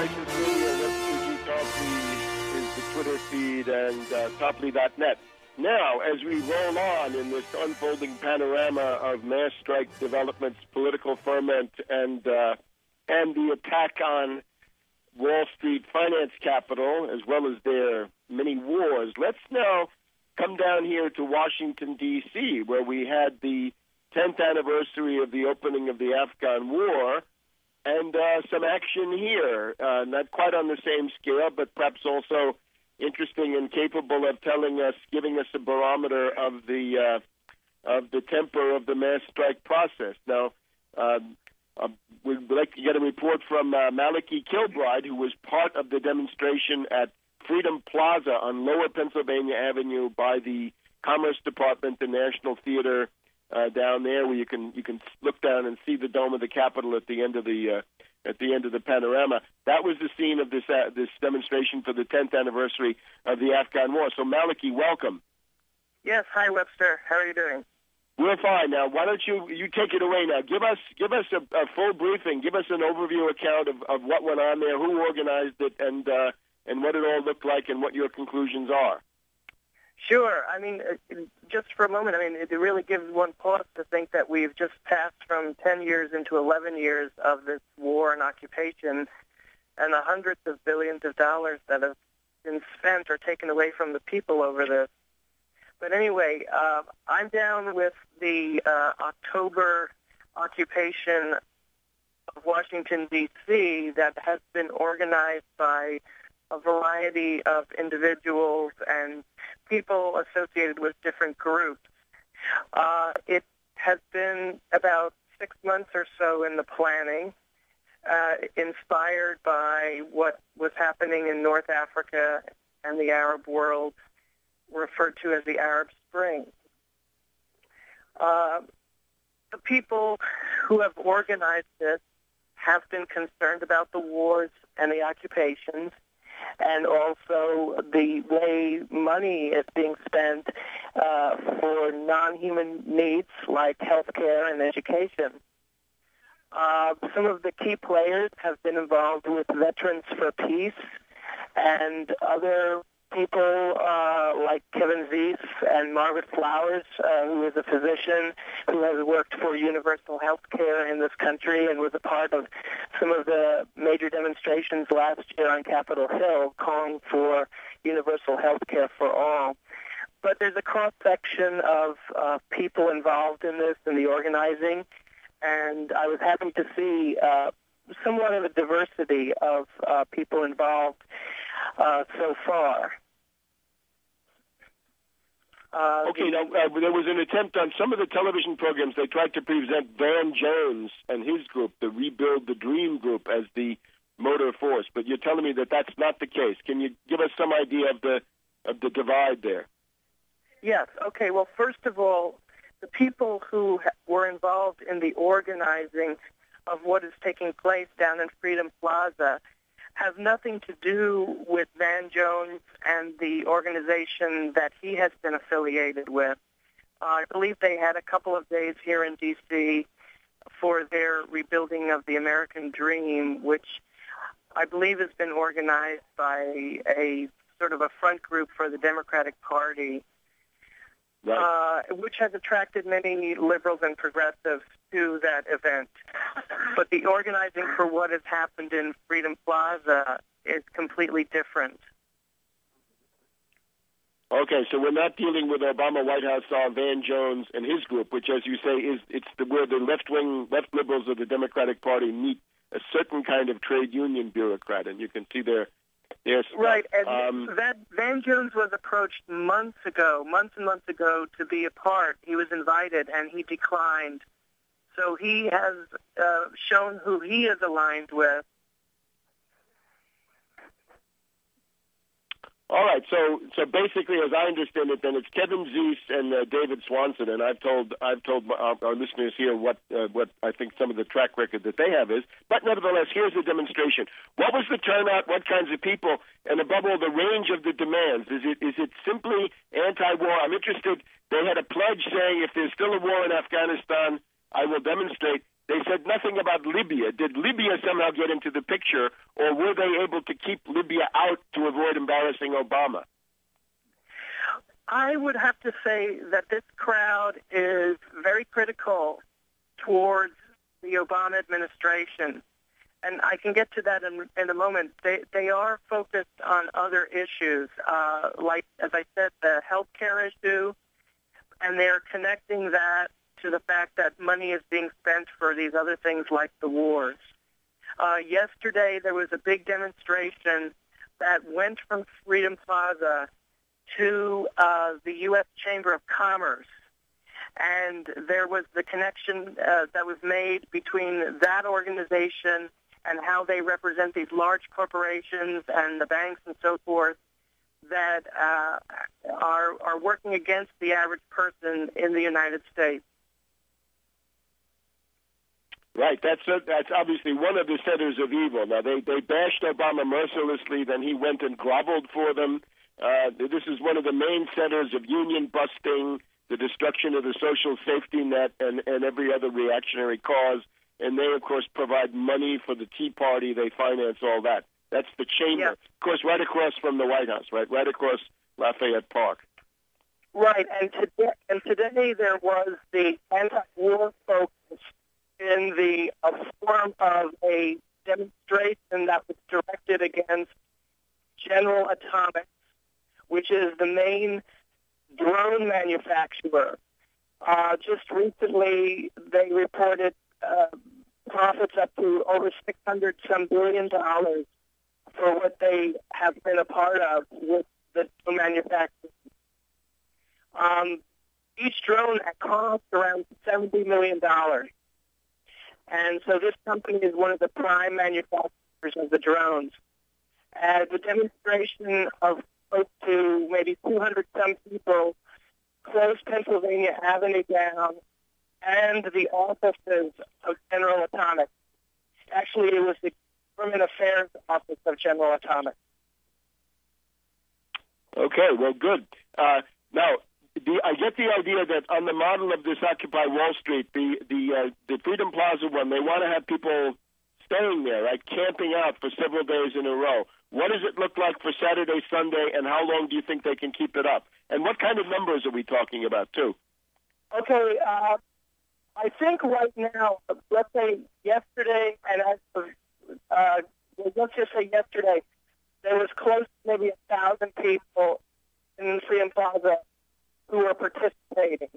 Crisis Radio. Webster Tarpley is the Twitter feed and Tarpley.net. Now, as we roll on in this unfolding panorama of mass strike developments, political ferment, and the attack on Wall Street finance capital, as well as their many wars, let's now come down here to Washington, D.C., where we had the 10th anniversary of the opening of the Afghan War, and some action here, not quite on the same scale, but perhaps also interesting and capable of giving us a barometer of the temper of the mass strike process. Now, we'd like to get a report from Maliki Kilbride, who was part of the demonstration at Freedom Plaza on Lower Pennsylvania Avenue by the Commerce Department, the National Theater down there, where you can look down and see the dome of the Capitol at the end of the panorama. That was the scene of this demonstration for the 10th anniversary of the Afghan War. So, Maliki, welcome. Yes, hi, Webster. How are you doing? We're fine. Now, why don't you take it away now? Give us a full briefing. Give us an overview account of what went on there, who organized it, and what it all looked like, and what your conclusions are. Sure. I mean, just for a moment, it really gives one pause to think that we've just passed from 10 years into 11 years of this war and occupation, and the hundreds of billions of dollars that have been spent or taken away from the people over this. But anyway, I'm down with the October occupation of Washington, D.C. that has been organized by a variety of individuals and people associated with different groups. It has been about 6 months or so in the planning, inspired by what was happening in North Africa and the Arab world, referred to as the Arab Spring. The people who have organized this have been concerned about the wars and the occupations, and also the way money is being spent for non-human needs like healthcare and education. Some of the key players have been involved with Veterans for Peace and other people like Kevin Zeese and Margaret Flowers, who is a physician who has worked for universal health care in this country and was a part of some of the major demonstrations last year on Capitol Hill calling for universal health care for all. But there's a cross-section of people involved in this and the organizing, and I was happy to see somewhat of a diversity of people involved so far. Okay, now there was an attempt on some of the television programs. They tried to present Van Jones and his group, the Rebuild the Dream group, as the motor force. But you're telling me that that's not the case. Can you give us some idea of the divide there? Yes. Okay. Well, first of all, the people who were involved in the organizing of what is taking place down in Freedom Plaza have nothing to do with Van Jones and the organization that he has been affiliated with. I believe they had a couple of days here in D.C. for their rebuilding of the American dream, which I believe has been organized by a sort of a front group for the Democratic Party, right, which has attracted many liberals and progressives to that event. But the organizing for what has happened in Freedom Plaza is completely different. Okay, so we're not dealing with Obama White House star Van Jones and his group, which, as you say, where the left liberals of the Democratic Party meet a certain kind of trade union bureaucrat, and you can see their stuff. Right, and Van Jones was approached months and months ago to be a part. He was invited, and he declined. So he has shown who he is aligned with. All right, so basically, as I understand it, then it's Kevin Zeese and David Swanson, and I've told our listeners here what I think some of the track record that they have is. But nevertheless, here's the demonstration. What was the turnout? What kinds of people? And above all, the range of the demands. Is it simply anti-war? I'm interested. They had a pledge saying if there's still a war in Afghanistan, I will demonstrate. They said nothing about Libya. Did Libya somehow get into the picture, or were they able to keep Libya out to avoid embarrassing Obama? I would have to say that this crowd is very critical towards the Obama administration. And I can get to that in a moment. They are focused on other issues, like, as I said, the health care issue, and they're connecting that to the fact that money is being spent for these other things like the wars. Yesterday, there was a big demonstration that went from Freedom Plaza to the U.S. Chamber of Commerce. And there was the connection that was made between that organization and how they represent these large corporations and the banks and so forth that are working against the average person in the United States. Right, that's obviously one of the centers of evil. Now, they bashed Obama mercilessly, then he went and groveled for them. This is one of the main centers of union busting, the destruction of the social safety net, and every other reactionary cause. And they, of course, provide money for the Tea Party. They finance all that. That's the chamber. Yeah. Of course, right across from the White House, right across Lafayette Park. Right, and today there was the anti-war focus in the form of a demonstration that was directed against General Atomics, which is the main drone manufacturer. Just recently, they reported profits up to over $600 billion for what they have been a part of with the drone manufacturing. Each drone costs around $70 million. And so this company is one of the prime manufacturers of the drones. The demonstration of close to maybe 200-some people closed Pennsylvania Avenue down and the offices of General Atomics. Actually, it was the Government Affairs Office of General Atomics. Okay, well, good. Now, I get the idea that on the model of this Occupy Wall Street, the Freedom Plaza one, they want to have people staying there, right, camping out for several days in a row. What does it look like for Saturday, Sunday, and how long do you think they can keep it up? And what kind of numbers are we talking about, too? Okay, I think right now, let's say yesterday, and let's just say yesterday, there was close to maybe 1,000 people in Freedom Plaza who were participating.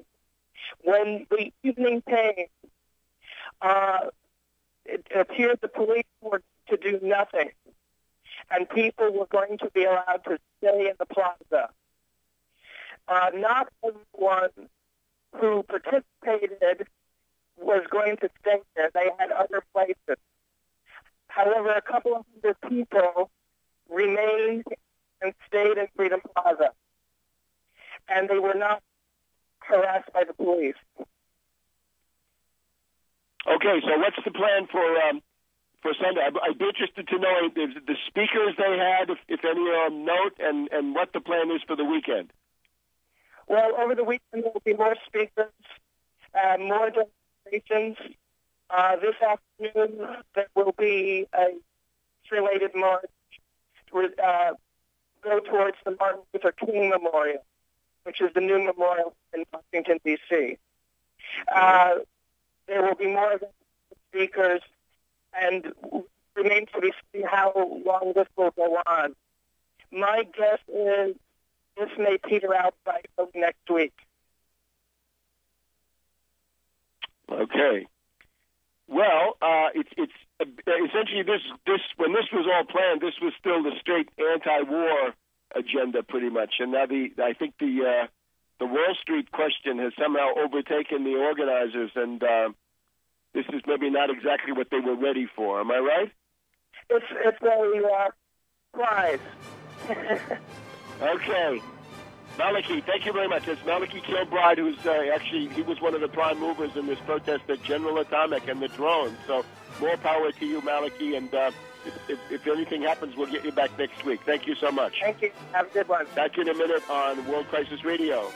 When the evening came, it appeared the police were to do nothing, and people were going to be allowed to stay in the plaza. Not everyone who participated was going to stay there. They had other places. However, a couple of hundred people remained and stayed in Freedom Plaza, and they were not harassed by the police. Okay, so what's the plan for Sunday? I'd be interested to know the speakers they had, if any are on note, and what the plan is for the weekend. Well, over the weekend there will be more speakers, more demonstrations. This afternoon there will be a related march to go towards the Martin Luther King Memorial, which is the new memorial in Washington, D.C. There will be more speakers, and it remains to be seen how long this will go on. My guess is this may peter out by early next week. Okay. Well, it's essentially this when this was all planned, this was still the straight anti-war agenda, pretty much, and now I think the Wall Street question has somehow overtaken the organizers, and this is maybe not exactly what they were ready for. Am I right? It's a surprise. Okay. Maliki, thank you very much. It's Maliki Kilbride, who's he was one of the prime movers in this protest at General Atomic and the drones. So more power to you, Maliki, and if anything happens, we'll get you back next week. Thank you so much. Thank you. Have a good one. Back in a minute on World Crisis Radio.